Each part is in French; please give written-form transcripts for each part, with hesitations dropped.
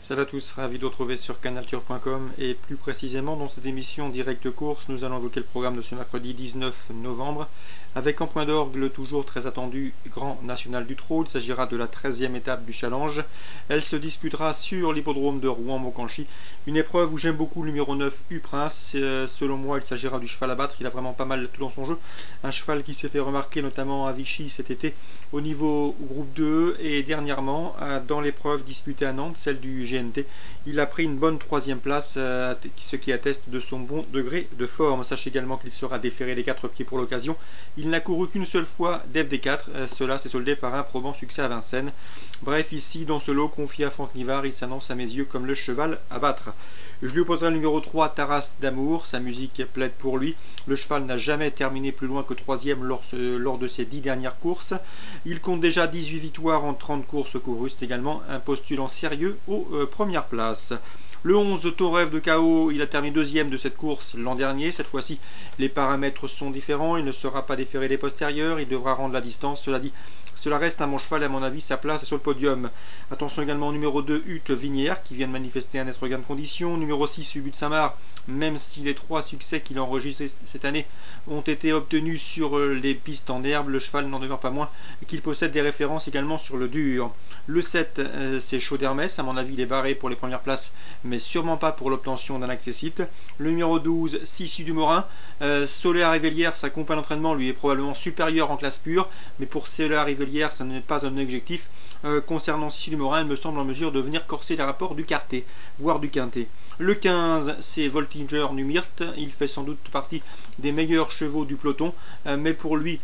Salut à tous, ravi de vous retrouver sur canalturf.com et plus précisément dans cette émission Direct Course, nous allons évoquer le programme de ce mercredi 19 novembre avec en point d'orgue le toujours très attendu Grand National du Trot. Il s'agira de la 13e étape du challenge. Elle se disputera sur l'hippodrome de Rouen-Montcanchy, une épreuve où j'aime beaucoup le numéro 9 U-Prince. Selon moi, il s'agira du cheval à battre, il a vraiment pas mal tout dans son jeu. Un cheval qui s'est fait remarquer notamment à Vichy cet été au niveau groupe 2 et dernièrement dans l'épreuve disputée à Nantes, celle du GNT. Il a pris une bonne 3e place, ce qui atteste de son bon degré de forme. Sachez également qu'il sera déféré les 4 pieds pour l'occasion. Il n'a couru qu'une seule fois d'FD4, cela s'est soldé par un probant succès à Vincennes. Bref, ici, dans ce lot confié à Franck Nivard, il s'annonce à mes yeux comme le cheval à battre. Je lui opposerai le numéro 3, Taras d'Amour, sa musique plaide pour lui. Le cheval n'a jamais terminé plus loin que 3e lors de ses 10 dernières courses. Il compte déjà 18 victoires en 30 courses courues, c'est également un postulant sérieux aux premières places. Le 11, Torrève de KO, il a terminé 2e de cette course l'an dernier. Cette fois-ci, les paramètres sont différents. Il ne sera pas déféré des postérieurs. Il devra rendre la distance. Cela dit, cela reste un bon cheval. À mon avis, sa place est sur le podium. Attention également au numéro 2, Hutte Vinière, qui vient de manifester un net regain de condition. Numéro 6, Ubu de Saint-Marc, même si les 3 succès qu'il a enregistrés cette année ont été obtenus sur les pistes en herbe, le cheval n'en demeure pas moins qu'il possède des références également sur le dur. Le 7, c'est Chaud d'Hermès. À mon avis, il est barré pour les premières places, mais sûrement pas pour l'obtention d'un accessite. Le numéro 12, Sissi du Morin. Soler Rivellière, sa compagne d'entraînement, lui est probablement supérieur en classe pure, mais pour Soler Rivellière, ce n'est pas un objectif. Concernant Sissi du Morin, il me semble en mesure de venir corser les rapports du quartet, voire du quintet. Le 15, c'est Voltinger Numirt. Il fait sans doute partie des meilleurs chevaux du peloton, mais pour lui,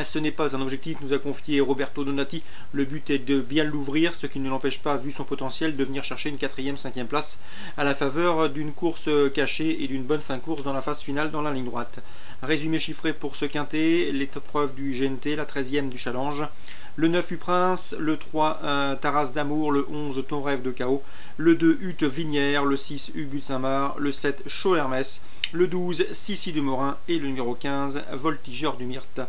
ce n'est pas un objectif, nous a confié Roberto Donati. Le but est de bien l'ouvrir, ce qui ne l'empêche pas, vu son potentiel, de venir chercher une 4e, 5e place à la faveur d'une course cachée et d'une bonne fin de course dans la phase finale dans la ligne droite. Résumé chiffré pour ce quintet, l'épreuve du GNT, la 13e du challenge. Le 9 U-Prince, le 3 Taras d'Amour, le 11 Ton Rêve de KO, le 2 Hutte Vinière, le 6 Ubu de Saint-Marc, le 7 Chaud Hermès, le 12 Sissi de Morin et le numéro 15 Voltigeur du Myrte.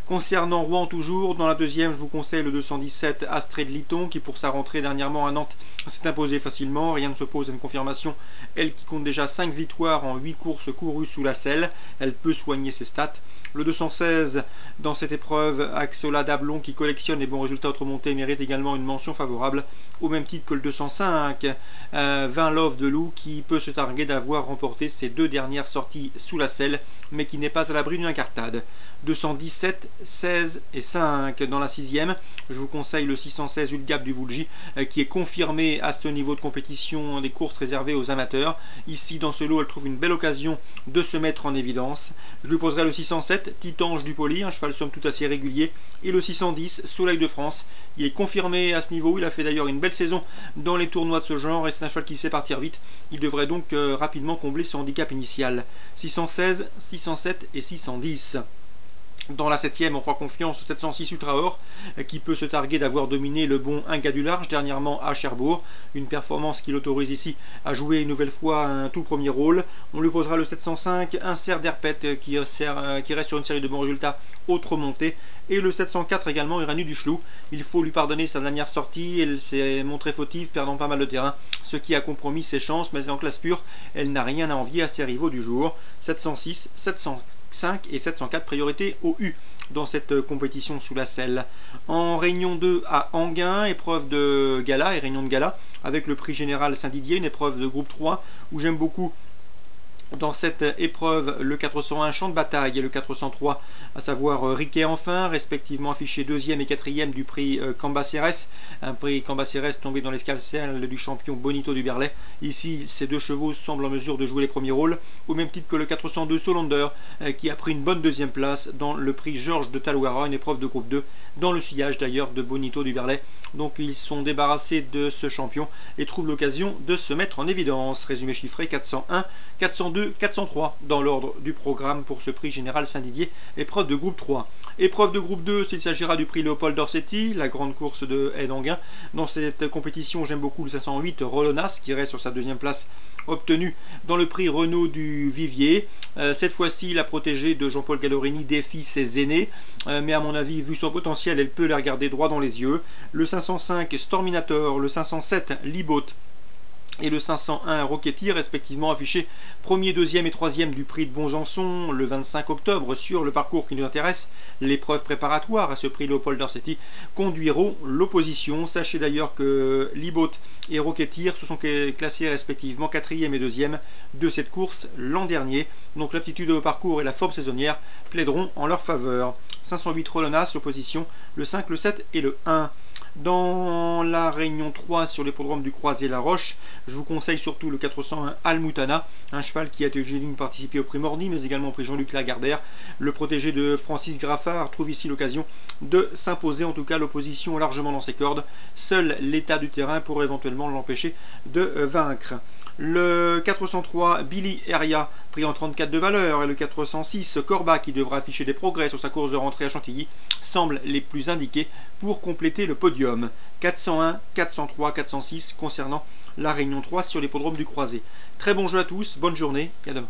Concernant Rouen toujours, dans la 2e, je vous conseille le 217 Astrid Liton qui pour sa rentrée dernièrement à Nantes s'est imposé facilement, rien ne s'oppose à une confirmation. Elle qui compte déjà 5 victoires en 8 courses courues sous la selle, elle peut soigner ses stats. Le 216 dans cette épreuve, Axola Dablon qui collectionne les bons résultats autre montée mérite également une mention favorable, au même titre que le 205 20 Love de Loup qui peut se targuer d'avoir remporté ses 2 dernières sorties sous la selle, mais qui n'est pas à l'abri d'une incartade. 217, 16 et 5 dans la 6e. Je vous conseille le 616 Ulgab du Voulgy qui est confirmé à ce niveau de compétition des courses réservées aux amateurs. Ici dans ce lot, elle trouve une belle occasion de se mettre en évidence. Je lui poserai le 607 Titange du Poli, un cheval somme toute assez régulier, et le 610 Soleil de France. Il est confirmé à ce niveau, il a fait d'ailleurs une belle saison dans les tournois de ce genre et c'est un cheval qui sait partir vite. Il devrait donc rapidement combler son handicap initial. 616, 607 et 610. Dans la 7e, on fera confiance au 706 Ultraor qui peut se targuer d'avoir dominé le bon Un gars du large dernièrement à Cherbourg. Une performance qui l'autorise ici à jouer une nouvelle fois un tout premier rôle. On lui posera le 705, un cerf d'Herpette qui reste sur une série de bons résultats autre montée. Et le 704 également, Iranu du Chlou. Il faut lui pardonner sa dernière sortie, elle s'est montrée fautive, perdant pas mal de terrain, ce qui a compromis ses chances, mais en classe pure, elle n'a rien à envier à ses rivaux du jour. 706, 705 et 704, priorité au U dans cette compétition sous la selle. En réunion 2 à Anguin, épreuve de gala et réunion de gala, avec le prix général Saint-Didier, une épreuve de groupe 3, où j'aime beaucoup dans cette épreuve le 401 Champ de Bataille et le 403, à savoir Riquet enfin, respectivement affichés 2e et 4e du prix Cambacérès, un prix Cambacérès tombé dans l'escalcelle du champion Bonito du Berlay. Ici, ces 2 chevaux semblent en mesure de jouer les premiers rôles, au même titre que le 402 Solander, qui a pris une bonne 2e place dans le prix Georges de Talouara, une épreuve de groupe 2, dans le sillage d'ailleurs de Bonito du Berlay. Donc ils sont débarrassés de ce champion et trouvent l'occasion de se mettre en évidence. Résumé chiffré 401, 402, 403 dans l'ordre du programme pour ce prix général Saint-Didier, épreuve de groupe 3. Épreuve de groupe 2, s'il s'agira du prix Léopold Dorsetti, la grande course de Haye-d'Anguin. Dans cette compétition, j'aime beaucoup le 508 Rolonas qui reste sur sa 2e place obtenue dans le prix Renault du Vivier. Cette fois-ci, la protégée de Jean-Paul Gallorini défie ses aînés, mais à mon avis, vu son potentiel, elle peut les regarder droit dans les yeux. Le 505 Storminator, le 507 Libot et le 501 Rocketeer, respectivement affichés 1er, 2e et 3e du prix de Bonsançon le 25 octobre. Sur le parcours qui nous intéresse, l'épreuve préparatoire à ce prix Leopold Dorsetti conduiront l'opposition. Sachez d'ailleurs que Libot et Rocketeer se sont classés respectivement 4e et 2e de cette course l'an dernier. Donc l'aptitude au parcours et la forme saisonnière plaideront en leur faveur. 508 Rolonas, l'opposition le 5, le 7 et le 1. Dans la réunion 3 sur l'hippodrome du Croisé-la-Roche, je vous conseille surtout le 401 Almutana, un cheval qui a été participé au prix Morny, mais également au prix Jean-Luc Lagardère. Le protégé de Francis Graffard trouve ici l'occasion de s'imposer. En tout cas, l'opposition est largement dans ses cordes. Seul l'état du terrain pourrait éventuellement l'empêcher de vaincre. Le 403 Billy Heria, pris en 34 de valeur, et le 406 Corba, qui devra afficher des progrès sur sa course de rentrée à Chantilly, semblent les plus indiqués pour compléter le podium. 401, 403, 406 concernant la réunion 3 sur l'hippodrome du Croisé. Très bon jeu à tous, bonne journée et à demain.